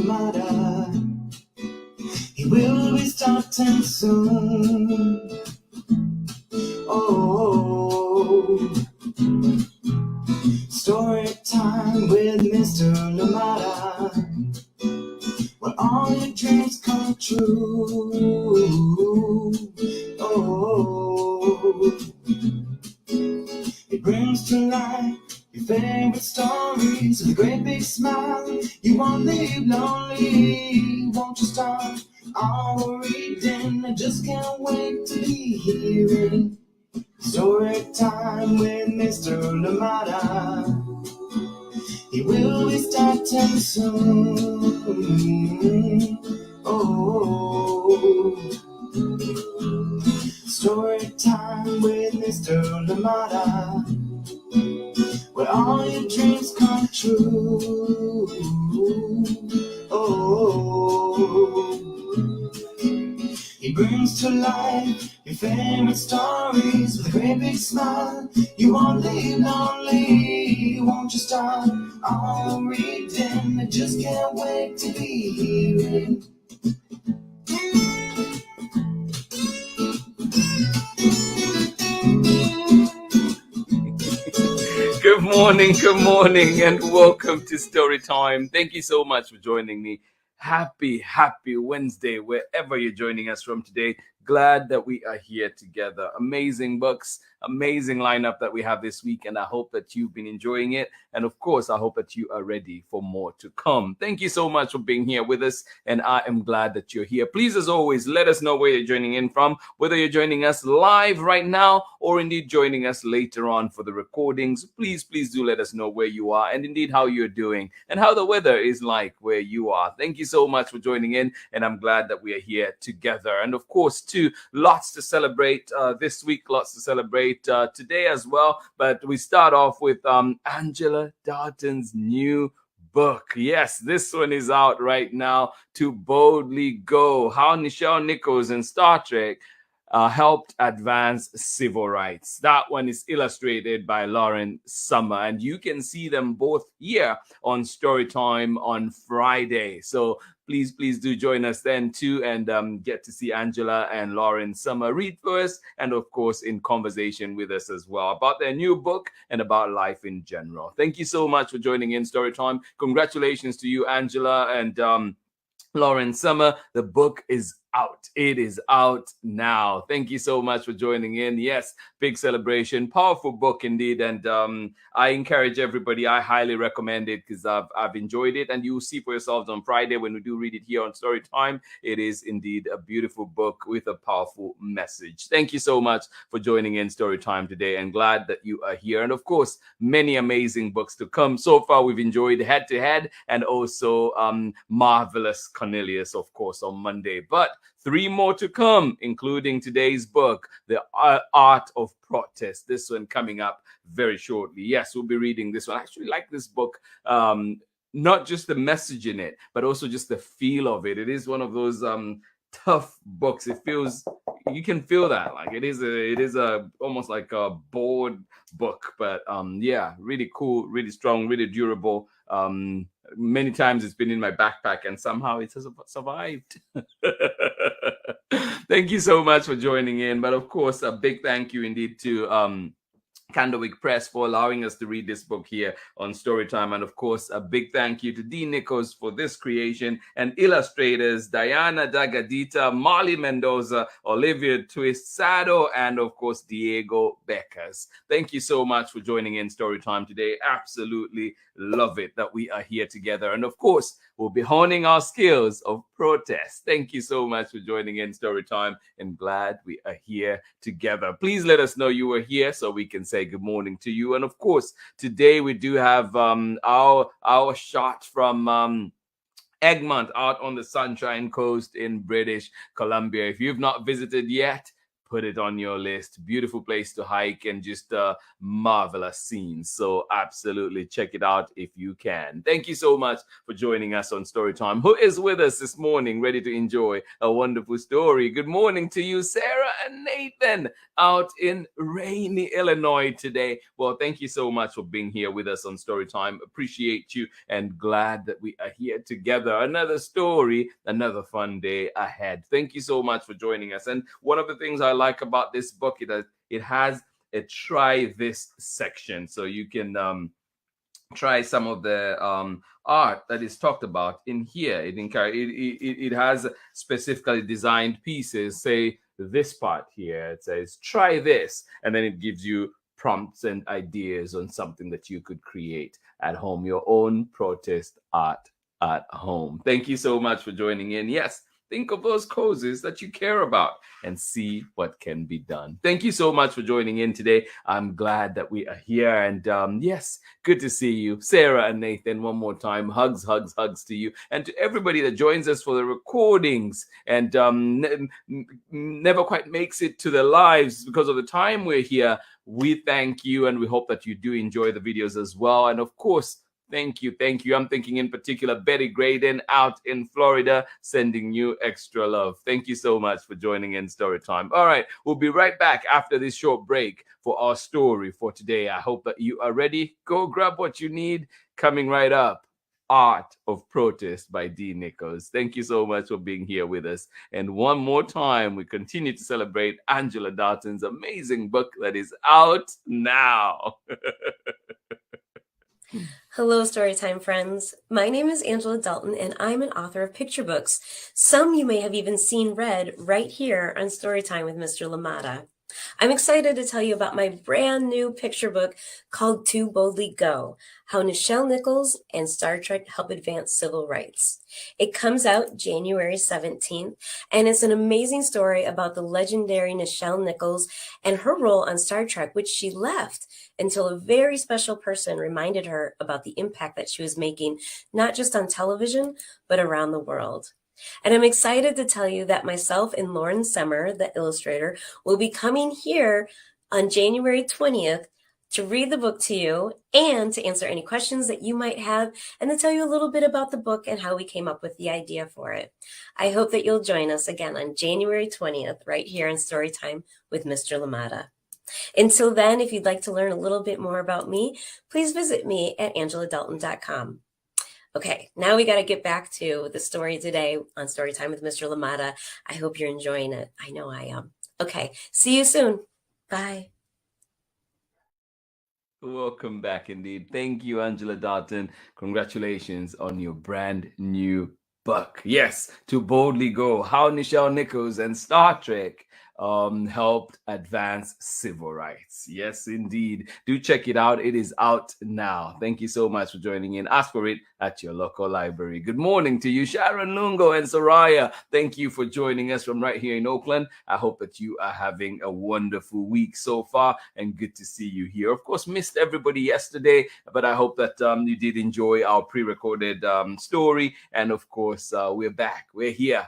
Limata. He will be starting soon. Oh, story time with Mr. Limata. When all your dreams come true. Oh, it brings to life your favorite stories with a great big smile. You won't leave lonely, won't you start all reading? I just can't wait to be hearing story time with Mr. Limata. He will be starting soon. Oh, story time with Mr. Limata, where all your dreams come true. Oh, he brings to life your favorite stories with a great big smile. You won't leave lonely, won't you start all reading? I just can't wait to be hearing. Good morning, and welcome to Story Time. Thank you so much for joining me. Happy Wednesday, wherever you're joining us from today. Glad that we are here together. Amazing books, amazing lineup that we have this week, and I hope that you've been enjoying it. And of course, I hope that you are ready for more to come. Thank you so much for being here with us, and I am glad that you're here. Please, as always, let us know where you're joining in from, whether you're joining us live right now or indeed joining us later on for the recordings. Please do let us know where you are and indeed how you're doing and how the weather is like where you are. Thank you so much for joining in, and I'm glad that we are here together. And of course, too, lots to celebrate this week, lots to celebrate today as well. But we start off with Angela Darton's new book. Yes, this one is out right now. To Boldly Go: How Nichols and Star Trek helped advance civil rights. That one is illustrated by Lauren Summer, and you can see them both here on Storytime on Friday. So please do join us then too, and get to see Angela and Lauren Summer read for us, and of course in conversation with us as well about their new book and about life in general. Thank you so much for joining in Storytime. Congratulations to you, Angela and Lauren Summer. The book is out. It is out now. Thank you so much for joining in. Yes, big celebration, powerful book indeed. And I encourage everybody, I highly recommend it because I've enjoyed it, and you'll see for yourselves on Friday when we do read it here on Storytime. It is indeed a beautiful book with a powerful message. Thank you so much for joining in Storytime today, and glad that you are here. And of course, many amazing books to come. So far, we've enjoyed Head to Head and also Marvelous Cornelius, of course, on Monday. But 3 more to come, including today's book, The Art of Protest. This one coming up very shortly. Yes, we'll be reading this one. I actually like this book. Not just the message in it, but also just the feel of it. It is one of those tough books. It feels, you can feel that like it is a almost like a board book, but yeah, really cool, really strong, really durable. Many times it's been in my backpack and somehow it has survived. Thank you so much for joining in. But of course, a big thank you indeed to CANDLEWICK Press for allowing us to read this book here on Storytime. And of course, a big thank you to D. Nichols for this creation, and illustrators Diana DAGADITA, Molly Mendoza, Olivia Twist, SADDO, and of course, Diego BECAS. Thank you so much for joining in Storytime today. Absolutely love it that we are here together. And of course, we'll be honing our skills of protest. Thank you so much for joining in Storytime, and glad we are here together. Please let us know you are here so we can say good morning to you. And of course, today we do have our shot from Egmont out on the Sunshine Coast in British Columbia. If you've not visited yet, put it on your list. Beautiful place to hike and just marvelous scenes. So absolutely check it out if you can. Thank you so much for joining us on Storytime. Who is with us this morning, ready to enjoy a wonderful story? Good morning to you, Sarah and Nathan, out in rainy Illinois today. Well, thank you so much for being here with us on Storytime. Appreciate you and glad that we are here together. Another story, another fun day ahead. Thank you so much for joining us. And one of the things I like about this book is that it has a try this section, so you can try some of the art that is talked about in here. It has specifically designed pieces. Say this part here, it says try this, and then it gives you prompts and ideas on something that you could create at home, your own protest art at home. Thank you so much for joining in. Yes, think of those causes that you care about and see what can be done. Thank you so much for joining in today. I'm glad that we are here. And yes, good to see you. Sarah and Nathan, one more time. Hugs, hugs, hugs to you. And to everybody that joins us for the recordings and never quite makes it to the lives because of the time we're here, we thank you and we hope that you do enjoy the videos as well. And of course, thank you. Thank you. I'm thinking in particular, Betty Graydon out in Florida, sending you extra love. Thank you so much for joining in Storytime. All right. We'll be right back after this short break for our story for today. I hope that you are ready. Go grab what you need. Coming right up, Art of Protest by D. Nichols. Thank you so much for being here with us. And one more time, we continue to celebrate Angela Dalton's amazing book that is out now. Hello, Storytime friends. My name is Angela Dalton, and I'm an author of picture books. Some you may have even seen read right here on Storytime with Mr. Limata. I'm excited to tell you about my brand new picture book called To Boldly Go, How Nichols and Star Trek Help Advance Civil Rights. It comes out January 17th, and it's an amazing story about the legendary Nichols and her role on Star Trek, which she left until a very special person reminded her about the impact that she was making, not just on television, but around the world. And I'm excited to tell you that myself and Lauren Semmer, the illustrator, will be coming here on January 20th to read the book to you and to answer any questions that you might have and to tell you a little bit about the book and how we came up with the idea for it. I hope that you'll join us again on January 20th right here in Storytime with Mr. Limata. Until then, if you'd like to learn a little bit more about me, please visit me at angeladalton.com. Okay, now we got to get back to the story today on Storytime with Mr. Limata. I hope you're enjoying it. I know I am. Okay, see you soon. Bye. Welcome back indeed. Thank you, Angela Dalton. Congratulations on your brand new book. Yes, To Boldly Go, How Nichols and Star Trek helped advance civil rights. Yes, indeed. Do check it out. It is out now. Thank you so much for joining in. Ask for it at your local library. Good morning to you, Sharon Lungo and Soraya. Thank you for joining us from right here in Oakland. I hope that you are having a wonderful week so far and good to see you here. Of course, missed everybody yesterday, but I hope that you did enjoy our pre-recorded story. And of course, we're back. We're here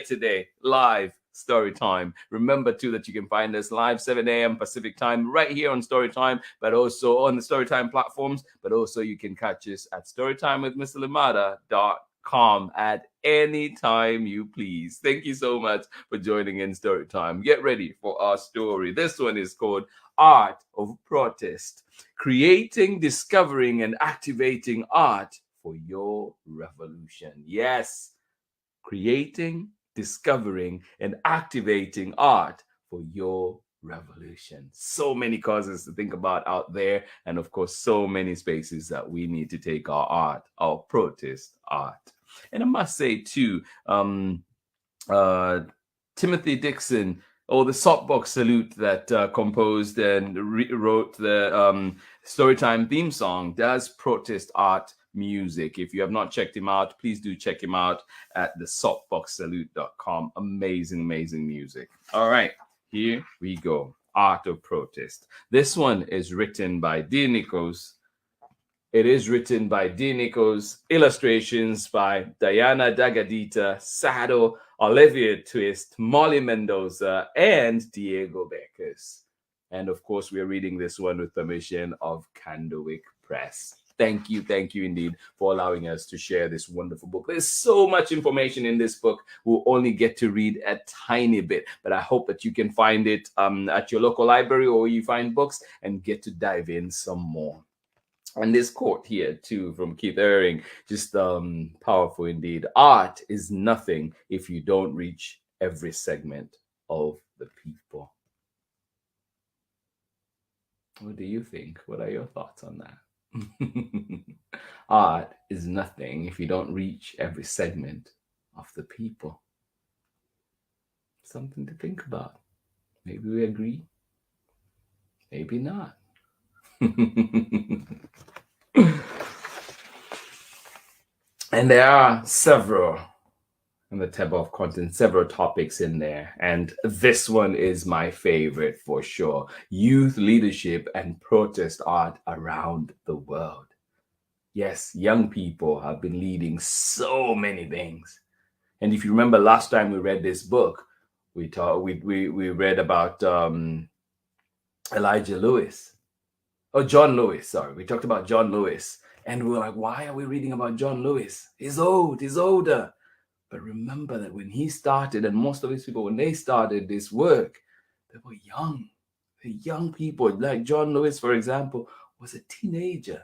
today, live. Storytime. Remember too that you can find us live 7 a.m. Pacific time right here on Storytime, but also on the Storytime platforms, but also you can catch us at storytimewithmrlimata.com at any time you please. Thank you so much for joining in Storytime. Get ready for our story. This one is called Art of Protest, Creating, Discovering, and Activating Art for Your Revolution. Yes, creating, discovering, and activating art for your revolution. So many causes to think about out there, and of course, so many spaces that we need to take our art, our protest art. And I must say too, Timothy Dixon, or the Soapbox Salute that composed and wrote the Storytime theme song, does protest art music. If you have not checked him out, please do check him out at the soapboxsalute.com. Amazing music. All right, here we go. Art of Protest. This one is written by D. Nichols It is written by D. Nichols, illustrations by Diana DAGADITA, SADDO, Olivia Twist, Molly Mendoza, and Diego BECAS. And of course, we are reading this one with permission of CANDLEWICK Press. Thank you indeed for allowing us to share this wonderful book. There's so much information in this book. We'll only get to read a tiny bit, but I hope that you can find it at your local library or you find books and get to dive in some more. And this quote here too from Keith Haring, just powerful indeed. Art is nothing if you don't reach every segment of the people. What do you think? What are your thoughts on that? Art is nothing if you don't reach every segment of the people. Something to think about. Maybe we agree, maybe not. And there are several in the table of content, several topics in there. And this one is my favorite for sure. Youth leadership and protest art around the world. Yes, young people have been leading so many things. And if you remember last time we read this book, we read about Elijah Lewis. Oh, John Lewis, sorry. We talked about John Lewis. And we were like, why are we reading about John Lewis? He's old, he's older. But remember that when he started, and most of these people, when they started this work, they were young. The young people, like John Lewis, for example, was a teenager.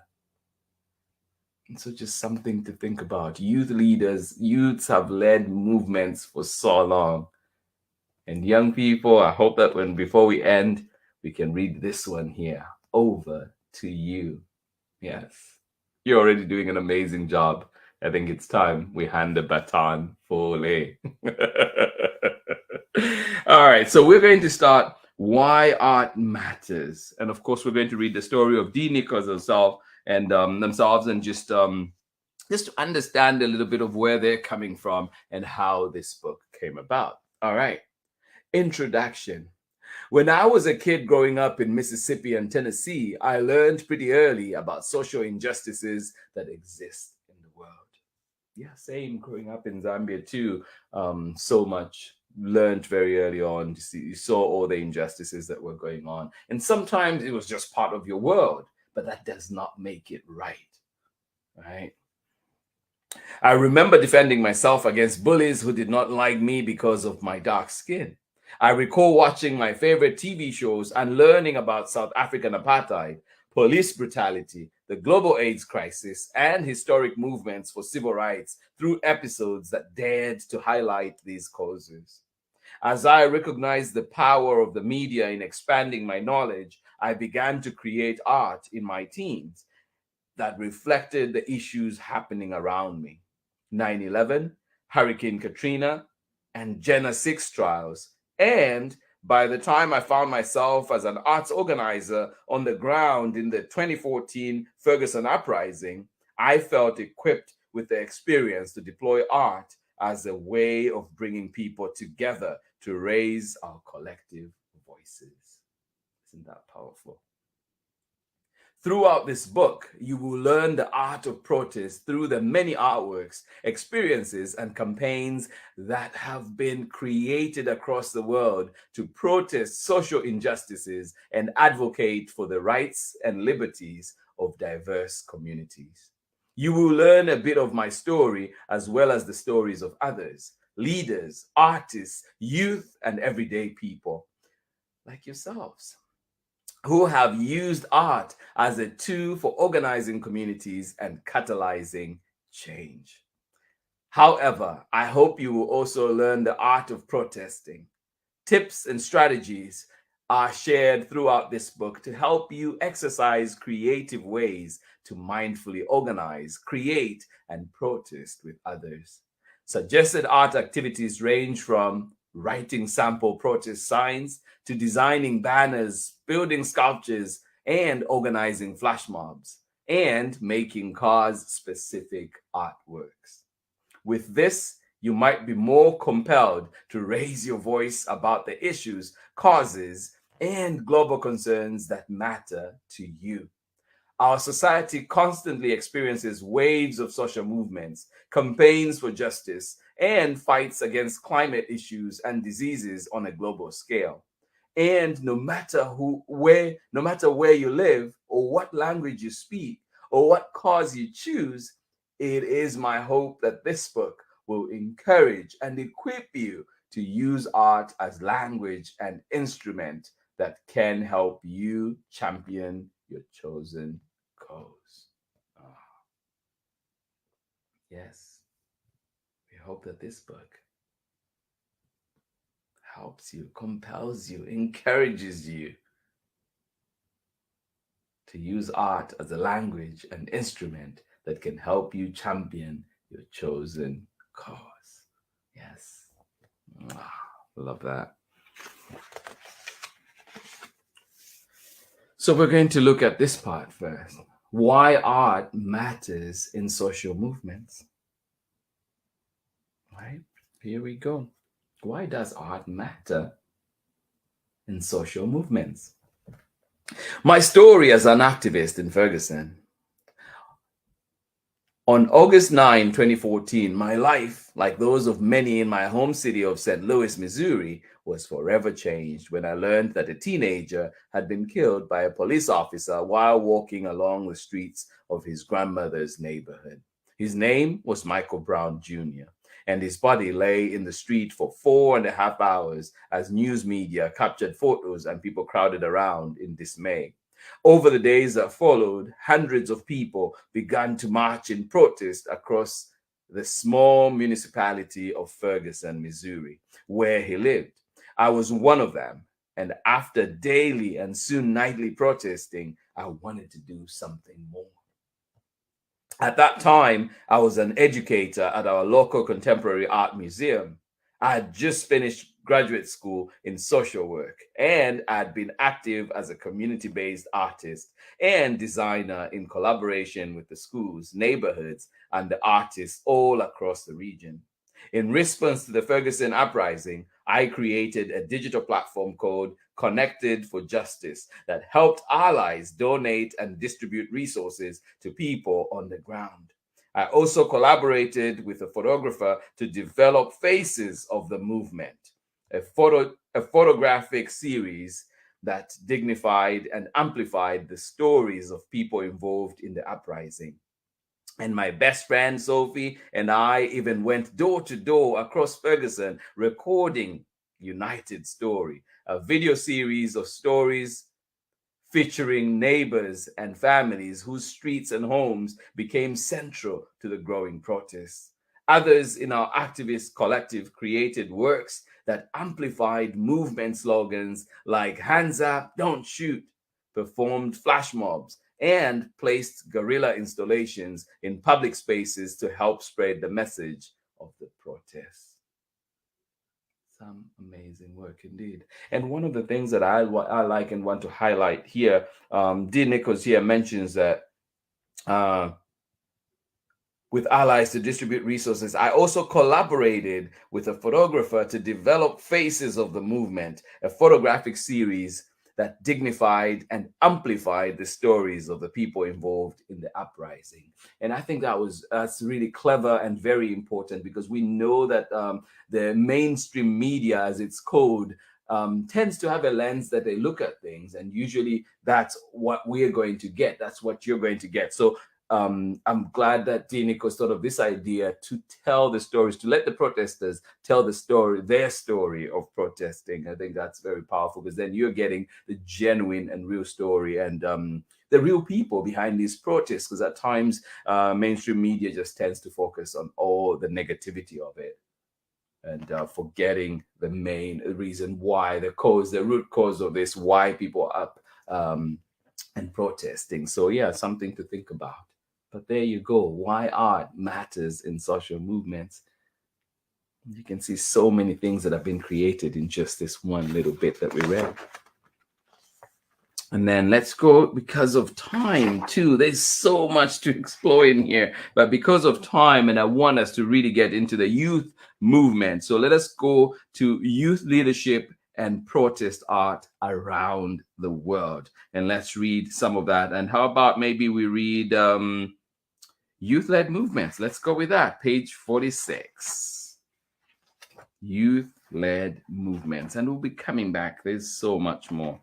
And so just something to think about. Youth leaders, youths have led movements for so long. And young people, I hope that before we end, we can read this one here. Over to you. Yes. You're already doing an amazing job. I think it's time we hand the baton fully. All right, so we're going to start why art matters. And of course, we're going to read the story of D. Nichols themselves and just to understand a little bit of where they're coming from and how this book came about. All right, introduction. When I was a kid growing up in Mississippi and Tennessee, I learned pretty early about social injustices that exist in the world. Yeah, same growing up in Zambia too. So much learned very early on. You saw all the injustices that were going on. And sometimes it was just part of your world, but that does not make it right. Right? I remember defending myself against bullies who did not like me because of my dark skin. I recall watching my favorite TV shows and learning about South African apartheid, police brutality, the global AIDS crisis, and historic movements for civil rights through episodes that dared to highlight these causes. As I recognized the power of the media in expanding my knowledge, I began to create art in my teens that reflected the issues happening around me. 9/11, Hurricane Katrina, and Jena 6 trials. And by the time I found myself as an arts organizer on the ground in the 2014 Ferguson uprising, I felt equipped with the experience to deploy art as a way of bringing people together to raise our collective voices. Isn't that powerful? Throughout this book, you will learn the art of protest through the many artworks, experiences, and campaigns that have been created across the world to protest social injustices and advocate for the rights and liberties of diverse communities. You will learn a bit of my story as well as the stories of others, leaders, artists, youth, and everyday people like yourselves, who have used art as a tool for organizing communities and catalyzing change. However, I hope you will also learn the art of protesting. Tips and strategies are shared throughout this book to help you exercise creative ways to mindfully organize, create, and protest with others. Suggested art activities range from writing sample protest signs to designing banners, building sculptures, and organizing flash mobs, and making cause-specific artworks. With this, you might be more compelled to raise your voice about the issues, causes, and global concerns that matter to you. Our society constantly experiences waves of social movements, campaigns for justice, and fights against climate issues and diseases on a global scale. And no matter where you live, or what language you speak, or what cause you choose, it is my hope that this book will encourage and equip you to use art as language and instrument that can help you champion your chosen cause. Yes, we hope that this book helps you, compels you, encourages you to use art as a language and instrument that can help you champion your chosen cause. Yes. Love that. So we're going to look at this part first. Why art matters in social movements. Right? Here we go. Why does art matter in social movements? My story as an activist in Ferguson. On August 9, 2014, my life, like those of many in my home city of St. Louis, Missouri, was forever changed when I learned that a teenager had been killed by a police officer while walking along the streets of his grandmother's neighborhood. His name was Michael Brown Jr., and his body lay in the street for 4.5 hours as news media captured photos and people crowded around in dismay. Over the days that followed, hundreds of people began to march in protest across the small municipality of Ferguson, Missouri, where he lived. I was one of them, and after daily and soon nightly protesting, I wanted to do something more. At that time, I was an educator at our local contemporary art museum. I had just finished graduate school in social work, and I'd been active as a community-based artist and designer in collaboration with the schools, neighborhoods, and the artists all across the region. In response to the Ferguson uprising, I created a digital platform called Connected for Justice that helped allies donate and distribute resources to people on the ground. I also collaborated with a photographer to develop Faces of the Movement, a photographic series that dignified and amplified the stories of people involved in the uprising. And my best friend Sophie and I even went door to door across Ferguson recording United Story, a video series of stories featuring neighbors and families whose streets and homes became central to the growing protests. Others in our activist collective created works that amplified movement slogans like "Hands Up, Don't Shoot," performed flash mobs, and placed guerrilla installations in public spaces to help spread the message of the protests. Some amazing work indeed. And one of the things that I like and want to highlight here, D. Nichols here mentions that with allies to distribute resources, I also collaborated with a photographer to develop Faces of the Movement, a photographic series that dignified and amplified the stories of the people involved in the uprising. And I think that's really clever and very important, because we know that the mainstream media, as it's called, tends to have a lens that they look at things, and usually that's what we're going to get. That's what you're going to get. So I'm glad that D. Nichols thought of this idea to tell the stories, to let the protesters tell the story, their story of protesting. I think that's very powerful, because then you're getting the genuine and real story and the real people behind these protests, because at times mainstream media just tends to focus on all the negativity of it and forgetting the main reason why, the root cause of this, why people are up and protesting. So yeah, something to think about. But there you go, why art matters in social movements. You can see so many things that have been created in just this one little bit that we read. And then let's go, because of time too, there's so much to explore in here, but because of time, and I want us to really get into the youth movement. So let us go to youth leadership and protest art around the world. And let's read some of that. And how about maybe we read youth-led movements? Let's go with that. Page 46. Youth-led movements. And we'll be coming back. There's so much more.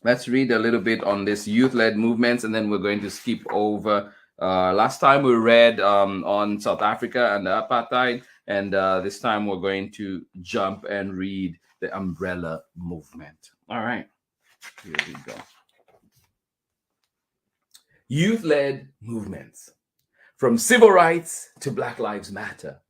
Let's read a little bit on this youth-led movements, and then we're going to skip over. Last time we read on South Africa and the apartheid, and this time we're going to jump and read the umbrella movement. All right, here we go. Youth-led movements. From civil rights to Black Lives Matter.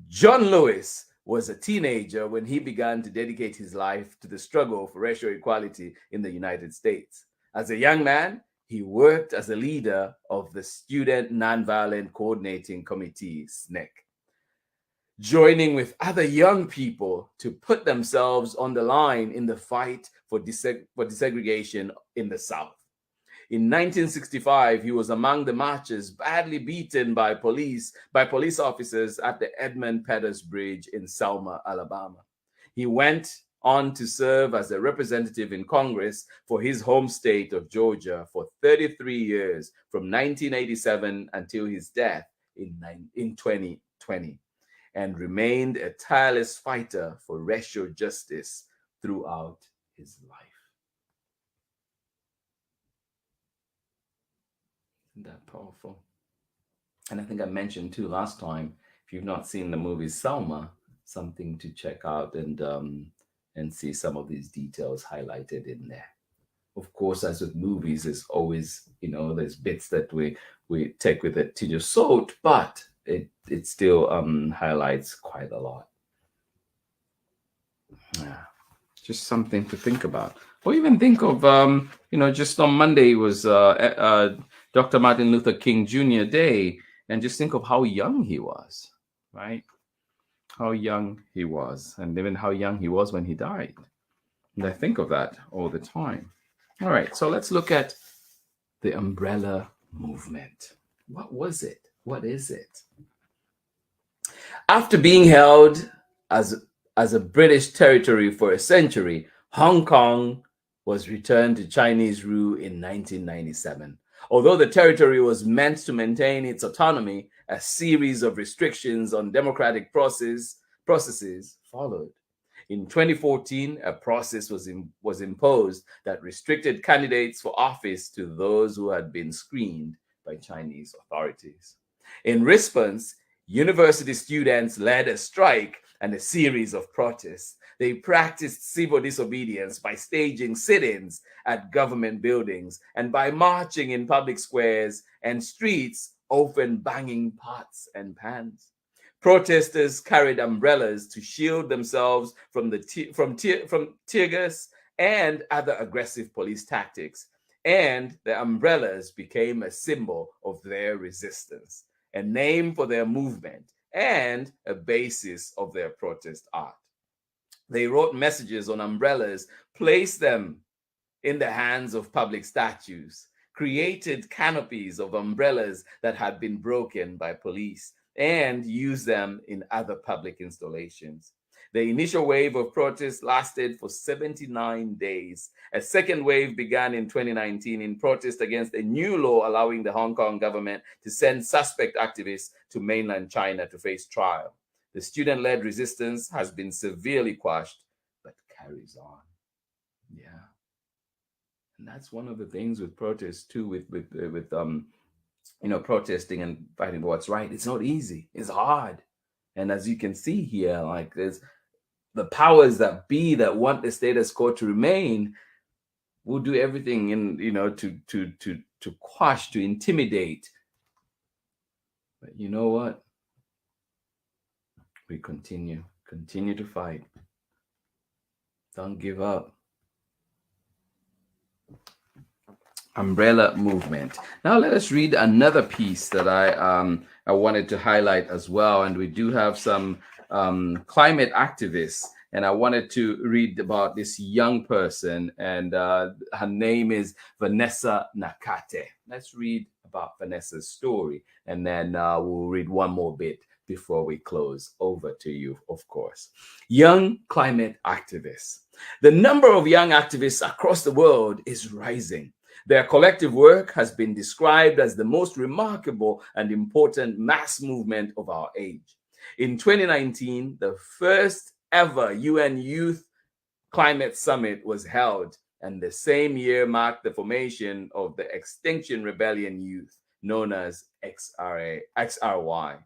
John Lewis was a teenager when he began to dedicate his life to the struggle for racial equality in the United States. As a young man, he worked as a leader of the Student Nonviolent Coordinating Committee, SNCC, joining with other young people to put themselves on the line in the fight for desegregation in the South. In 1965, he was among the marchers badly beaten by police officers at the Edmund Pettus Bridge in Selma, Alabama. He went on to serve as a representative in Congress for his home state of Georgia for 33 years, from 1987 until his death in 2020, and remained a tireless fighter for racial justice throughout his life. That powerful. And I think I mentioned too last time, if you've not seen the movie Selma, something to check out and see some of these details highlighted in there. Of course, as with movies, there's always, there's bits that we take with it to your salt, but it still highlights quite a lot. Yeah, just something to think about. Or even think of, just on Monday was Dr. Martin Luther King Jr. Day, and just think of how young he was, right? How young he was, and even how young he was when he died. And I think of that all the time. All right, so let's look at the umbrella movement. What was it? What is it? After being held as a British territory for a century, Hong Kong was returned to Chinese rule in 1997. Although the territory was meant to maintain its autonomy, a series of restrictions on democratic processes followed. In 2014, a process was imposed that restricted candidates for office to those who had been screened by Chinese authorities. In response, university students led a strike and a series of protests. They practiced civil disobedience by staging sit-ins at government buildings and by marching in public squares and streets, often banging pots and pans. Protesters carried umbrellas to shield themselves from tear gas and other aggressive police tactics, and the umbrellas became a symbol of their resistance, a name for their movement, and a basis of their protest art. They wrote messages on umbrellas, placed them in the hands of public statues, created canopies of umbrellas that had been broken by police, and used them in other public installations. The initial wave of protests lasted for 79 days. A second wave began in 2019 in protest against a new law allowing the Hong Kong government to send suspect activists to mainland China to face trial. The student-led resistance has been severely quashed, but carries on. Yeah. And that's one of the things with protests too, with protesting and fighting for what's right. It's not easy. It's hard. And as you can see here, like there's the powers that be that want the status quo to remain will do everything to quash, to intimidate. But you know what? We continue to fight. Don't give up. Umbrella movement. Now let us read another piece that I wanted to highlight as well. And we do have some climate activists. And I wanted to read about this young person, and her name is Vanessa Nakate. Let's read about Vanessa's story, and then we'll read one more bit before we close. Over to you, of course. Young climate activists. The number of young activists across the world is rising. Their collective work has been described as the most remarkable and important mass movement of our age. In 2019, the first ever UN Youth Climate Summit was held, and the same year marked the formation of the Extinction Rebellion Youth, known as XRY,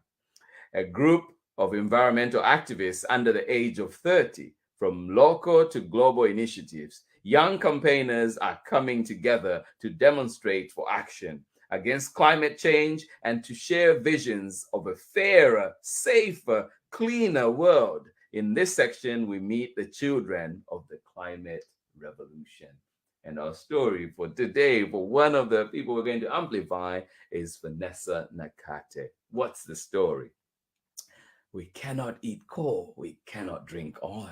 a group of environmental activists under the age of 30. From local to global initiatives, young campaigners are coming together to demonstrate for action against climate change and to share visions of a fairer, safer, cleaner world. In this section, we meet the children of the climate revolution. And our story for today, for one of the people we're going to amplify, is Vanessa Nakate. What's the story? We cannot eat coal, we cannot drink oil.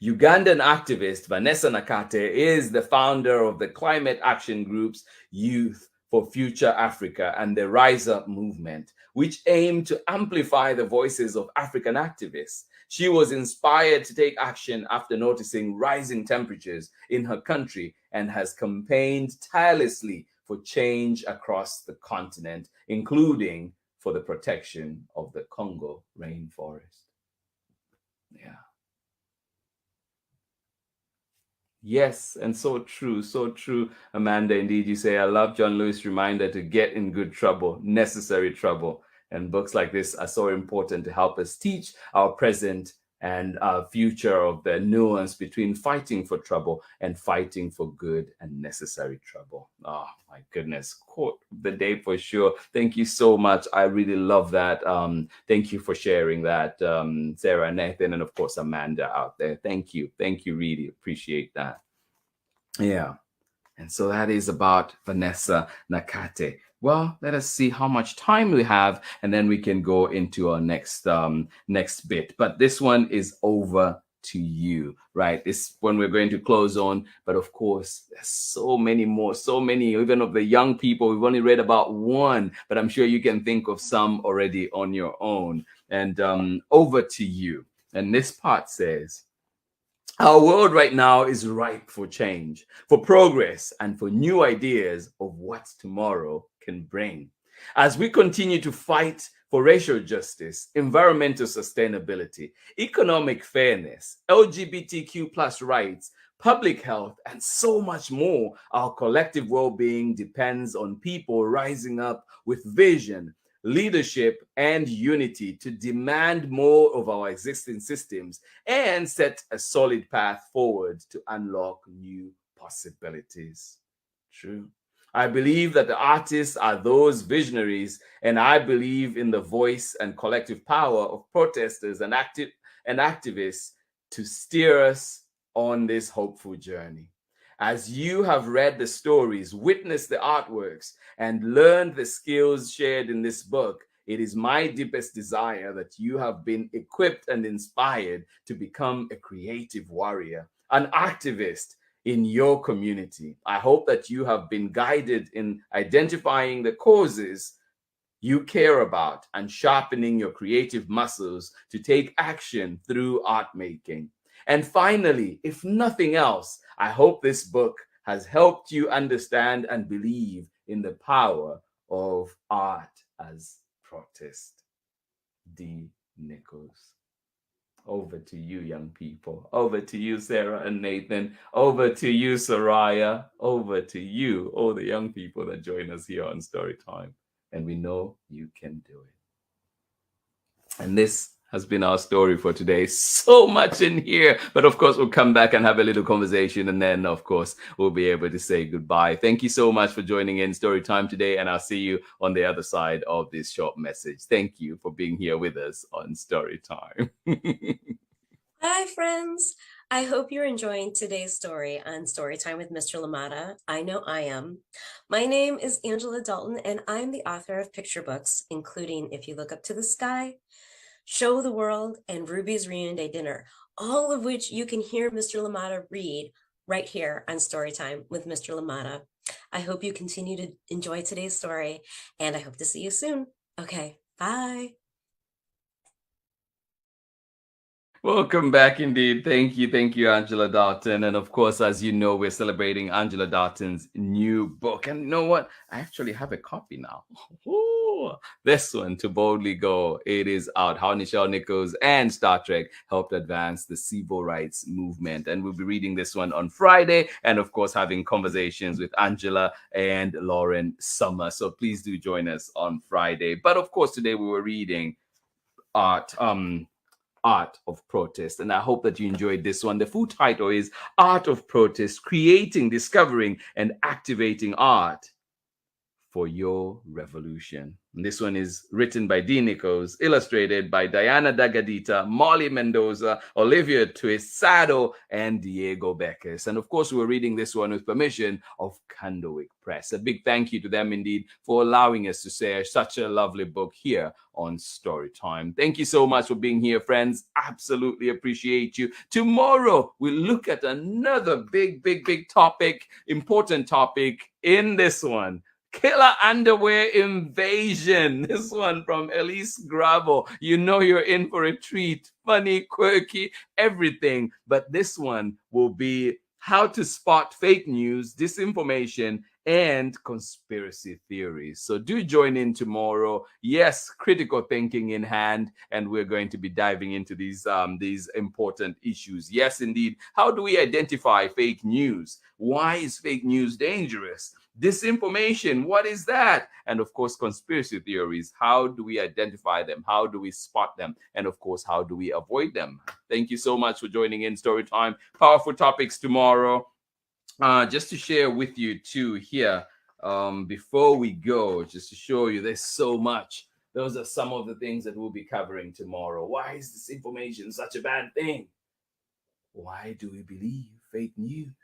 Ugandan activist Vanessa Nakate is the founder of the climate action groups Youth for Future Africa and the Rise Up movement, which aim to amplify the voices of African activists. She was inspired to take action after noticing rising temperatures in her country and has campaigned tirelessly for change across the continent, including for the protection of the Congo rainforest. Yeah. Yes, and so true, Amanda. Indeed, you say, I love John Lewis' reminder to get in good trouble, necessary trouble. And books like this are so important to help us teach our present and our future of the nuance between fighting for trouble and fighting for good and necessary trouble. Oh, my goodness. Quote of the day for sure. Thank you so much. I really love that. Thank you for sharing that, Sarah, Nathan, and of course, Amanda out there. Thank you. Thank you. Really appreciate that. Yeah. And so that is about Vanessa Nakate. Well, let us see how much time we have, and then we can go into our next bit. But this one is over to you, right? This one we're going to close on. But of course, there's so many more, so many, even of the young people. We've only read about one, but I'm sure you can think of some already on your own. And over to you. And this part says, our world right now is ripe for change, for progress, and for new ideas of what tomorrow can bring. As we continue to fight for racial justice, environmental sustainability, economic fairness, LGBTQ+ rights, public health, and so much more, our collective well-being depends on people rising up with vision, leadership, and unity to demand more of our existing systems and set a solid path forward to unlock new possibilities. True. I believe that the artists are those visionaries, and I believe in the voice and collective power of protesters and activists to steer us on this hopeful journey. As you have read the stories, witnessed the artworks, and learned the skills shared in this book, it is my deepest desire that you have been equipped and inspired to become a creative warrior, an activist in your community. I hope that you have been guided in identifying the causes you care about and sharpening your creative muscles to take action through art making. And finally, if nothing else, I hope this book has helped you understand and believe in the power of art as protest. D. Nichols. Over to you, young people. Over to you, Sarah and Nathan. Over to you, Soraya. Over to you, all the young people that join us here on Storytime. And we know you can do it. And this has been our story for today. So much in here, but of course we'll come back and have a little conversation, and then of course we'll be able to say goodbye. Thank you so much for joining in Storytime today, and I'll see you on the other side of this short message. Thank you for being here with us on Storytime. Hi, friends. I hope you're enjoying today's story on Storytime with Mr. Limata. I know I am. My name is Angela Dalton, and I'm the author of picture books, including If You Look Up to the Sky, Show the World, and Ruby's Reunion Day Dinner, all of which you can hear Mr. Limata read right here on Storytime with Mr. Limata. I hope you continue to enjoy today's story, and I hope to see you soon. Okay, bye. Welcome back indeed. Thank you, Angela Dalton. And of course, as you know, we're celebrating Angela Dalton's new book. And you know what? I actually have a copy now. Ooh, this one, To Boldly Go. It is out. How Nichols and Star Trek helped advance the civil rights movement. And we'll be reading this one on Friday. And of course, having conversations with Angela and Lauren Summer. So please do join us on Friday. But of course, today we were reading Art of Protest, and I hope that you enjoyed this one. The full title is Art of Protest: Creating, Discovering, and Activating Art for Your Revolution. And this one is written by D. Nichols, illustrated by Diana DAGADITA, Molly Mendoza, Olivia Twist, SADDO, and Diego BECAS. And of course, we're reading this one with permission of CANDLEWICK Press. A big thank you to them indeed for allowing us to share such a lovely book here on Storytime. Thank you so much for being here, friends. Absolutely appreciate you. Tomorrow, we'll look at another big topic, important topic in this one. Killer underwear invasion. This one from Elise Gravo. You know you're in for a treat. Funny, quirky, everything. But this one will be how to spot fake news, disinformation, and conspiracy theories. So do join in tomorrow. Yes, critical thinking in hand, and we're going to be diving into these important issues. Yes, indeed. How do we identify fake news? Why is fake news dangerous? Disinformation, what is that? And of course, conspiracy theories. How do we identify them? How do we spot them? And of course, how do we avoid them? Thank you so much for joining in Storytime. Powerful topics tomorrow. Just to share with you too here, before we go, just to show you there's so much. Those are some of the things that we'll be covering tomorrow. Why is disinformation such a bad thing? Why do we believe fake news?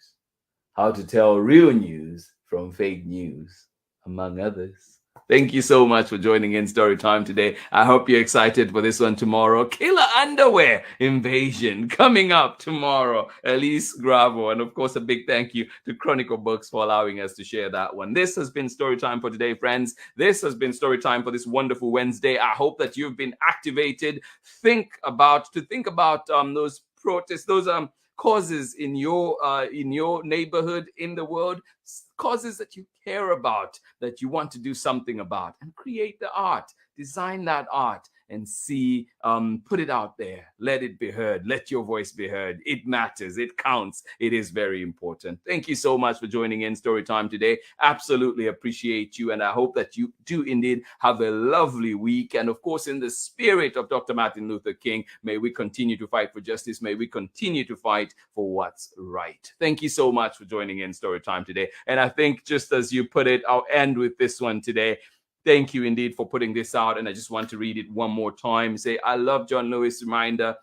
How to tell real news from fake news, among others. Thank you so much for joining in Storytime today. I hope you're excited for this one tomorrow. Killer underwear invasion coming up tomorrow. Elise Gravo. And of course, a big thank you to Chronicle Books for allowing us to share that one. This has been Storytime for today, friends. This has been Storytime for this wonderful Wednesday. I hope that you've been activated. Think about those protests, those causes in your neighborhood, in the world, causes that you care about, that you want to do something about, and create the art, design that art, and see, put it out there. Let it be heard. Let your voice be heard. It matters. It counts. It is very important. Thank you so much for joining in Storytime today. Absolutely appreciate you. And I hope that you do indeed have a lovely week. And of course, in the spirit of Dr. Martin Luther King, may we continue to fight for justice. May we continue to fight for what's right. Thank you so much for joining in Storytime today. And I think just as you put it, I'll end with this one today. Thank you indeed for putting this out. And I just want to read it one more time. Say, I love John Lewis' reminder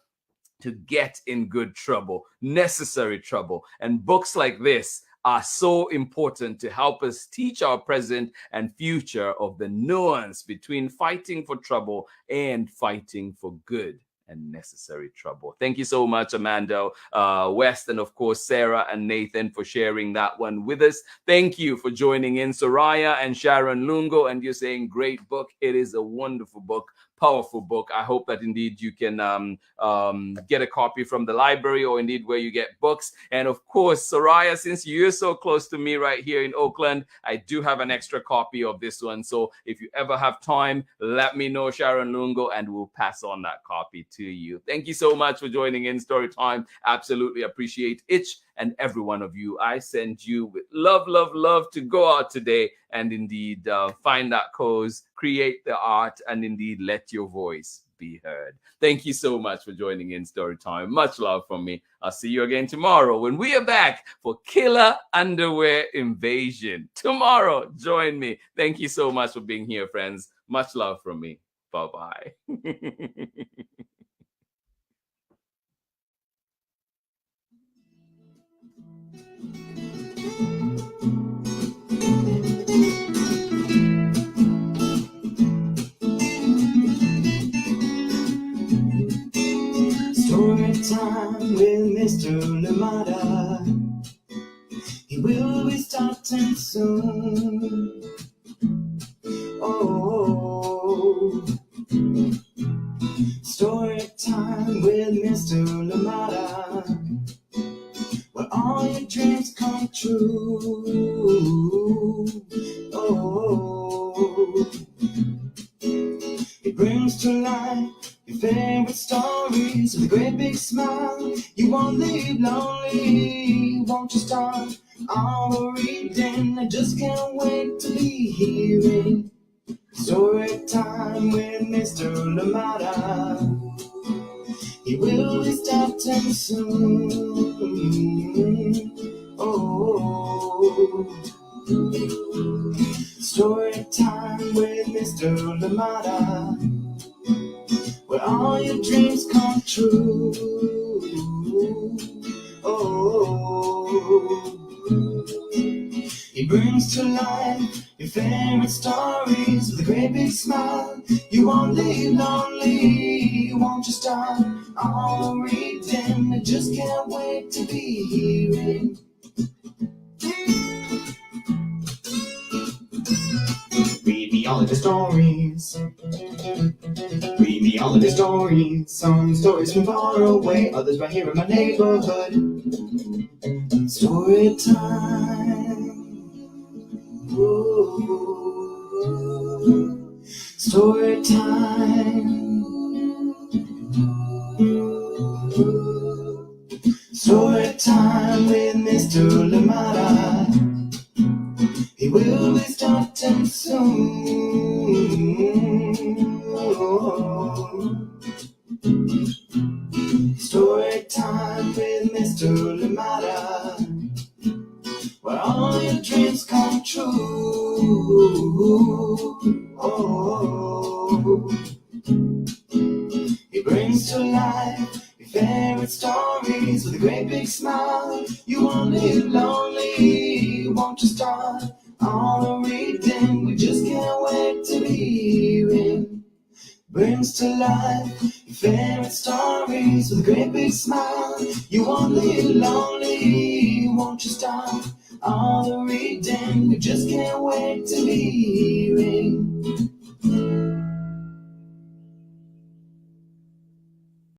to get in good trouble, necessary trouble. And books like this are so important to help us teach our present and future of the nuance between fighting for trouble and fighting for good and necessary trouble. Thank you so much, Amanda West, and of course, Sarah and Nathan for sharing that one with us. Thank you for joining in, Soraya and Sharon Lungo, and you're saying great book. It is a wonderful book, powerful book. I hope that indeed you can get a copy from the library or indeed where you get books. And of course, Soraya, since you're so close to me right here in Oakland, I do have an extra copy of this one. So if you ever have time, let me know, Sharon Lungo, and we'll pass on that copy to you. Thank you so much for joining in Storytime. Absolutely appreciate each and every one of you. I send you with love, love, love to go out today and indeed find that cause, create the art, and indeed let your voice be heard. Thank you so much for joining in Storytime. Much love from me. I'll see you again tomorrow when we are back for Killer Underwear Invasion. Tomorrow, join me. Thank you so much for being here, friends. Much love from me. Bye-bye. Story time with Mr. Limata. He will be starting soon. Oh, story time time with Mr. Limata, where all your dreams come true. Oh, he brings to life your favorite stories with a great big smile. You won't leave lonely, won't you start all the reading? I just can't wait to be hearing story time with Mr. Limata. He will be starting soon. Oh, story time with Mr. Limata, where all your dreams come true. Oh, he brings to life your favorite stories with a great big smile. You won't leave lonely, won't you start all reading? I just can't wait to be hearing. Read me all of the stories. Read me all of the stories. Some stories from far away, others right here in my neighborhood. Story time. Ooh. Story time. Story time with Mr. Limata. He will be starting soon. Story time with Mr. Limata, where all your dreams come true. Oh, he brings to life your favorite stories with a great big smile. You won't live lonely, won't you start all the reading? We just can't wait to be hearing. Brings to life your favorite stories with a great big smile. You won't live lonely, won't you start all the reading? We just can't wait to be hearing.